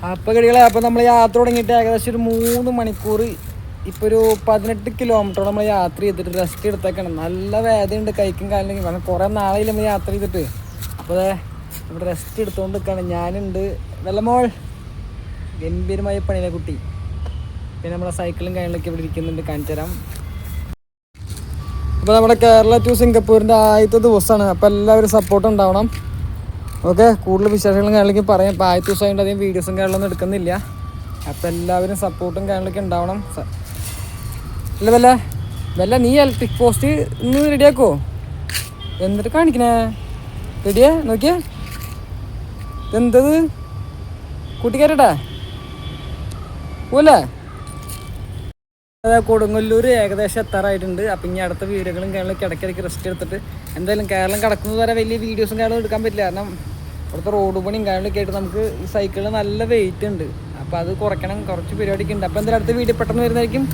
അപ്പോൾ കിടികളെ, അപ്പോൾ നമ്മൾ യാത്ര തുടങ്ങിയിട്ട് ഏകദേശം ഒരു 3 മണിക്കൂർ, ഇപ്പോൾ ഒരു 18 കിലോമീറ്ററോളം നമ്മൾ യാത്ര ചെയ്തിട്ട് റെസ്റ്റ് എടുത്തേക്കാണ്. നല്ല വേദനയുണ്ട് കൈക്കും കാലിനും, കാരണം കുറേ നാളെയും നമ്മൾ യാത്ര ചെയ്തിട്ട്. അപ്പോൾ ഇവിടെ റെസ്റ്റ് എടുത്തുകൊണ്ട് നിൽക്കുകയാണ്. ഞാനുണ്ട്, വെള്ളമോൾ ഗംഭീരമായ പണിയിലെ കുട്ടി, പിന്നെ നമ്മളെ സൈക്കിളും കാര്യങ്ങളൊക്കെ ഇവിടെ ഇരിക്കുന്നുണ്ട്, കാണിച്ചു തരാം. അപ്പോൾ നമ്മുടെ കേരള ടു സിംഗപ്പൂരിൻ്റെ ആദ്യത്തെ ദിവസമാണ്. അപ്പോൾ എല്ലാവരും സപ്പോർട്ട് ഉണ്ടാവണം. ഓക്കെ, കൂടുതൽ വിശേഷങ്ങളും കാര്യങ്ങളൊക്കെ പറയാം. ഇപ്പോൾ ആദ്യത്തെ ദിവസമായിട്ട് അധികം വീഡിയോസും കാര്യങ്ങളൊന്നും എടുക്കുന്നില്ല. അപ്പോൾ എല്ലാവരും സപ്പോർട്ടും കാര്യങ്ങളൊക്കെ ഉണ്ടാവണം. അല്ല വല്ല നീ ഇലക്ട്രിക് പോസ്റ്റ് ഇന്ന് റെഡിയാക്കോ? എന്നിട്ട് കാണിക്കണേ, റെഡിയാ? നോക്കിയേ, എന്തത് കൂട്ടിക്കയറട്ടെ പോലെ. കൊടുങ്ങല്ലൂർ ഏകദേശം എത്താറായിട്ടുണ്ട്. അപ്പം ഇനി അടുത്ത വീഡിയോകളും കാര്യങ്ങളൊക്കെ ഇടയ്ക്കിടയ്ക്ക് റെസ്റ്റ് എടുത്തിട്ട് എന്തായാലും കേരളം കിടക്കുന്നത് വരെ വലിയ വീഡിയോസും കാര്യങ്ങളും എടുക്കാൻ പറ്റില്ല. കാരണം ഇവിടുത്തെ റോഡ് പണിയും കാര്യങ്ങളൊക്കെ ആയിട്ട് നമുക്ക് ഈ സൈക്കിളിന് നല്ല വെയിറ്റ് ഉണ്ട്. അപ്പോൾ അത് കുറയ്ക്കണം, കുറച്ച് പരിപാടിയൊക്കെ ഉണ്ട്. അപ്പോൾ എന്തായാലും അടുത്ത വീഡിയോ പെട്ടെന്ന് വരുന്നതായിരിക്കും.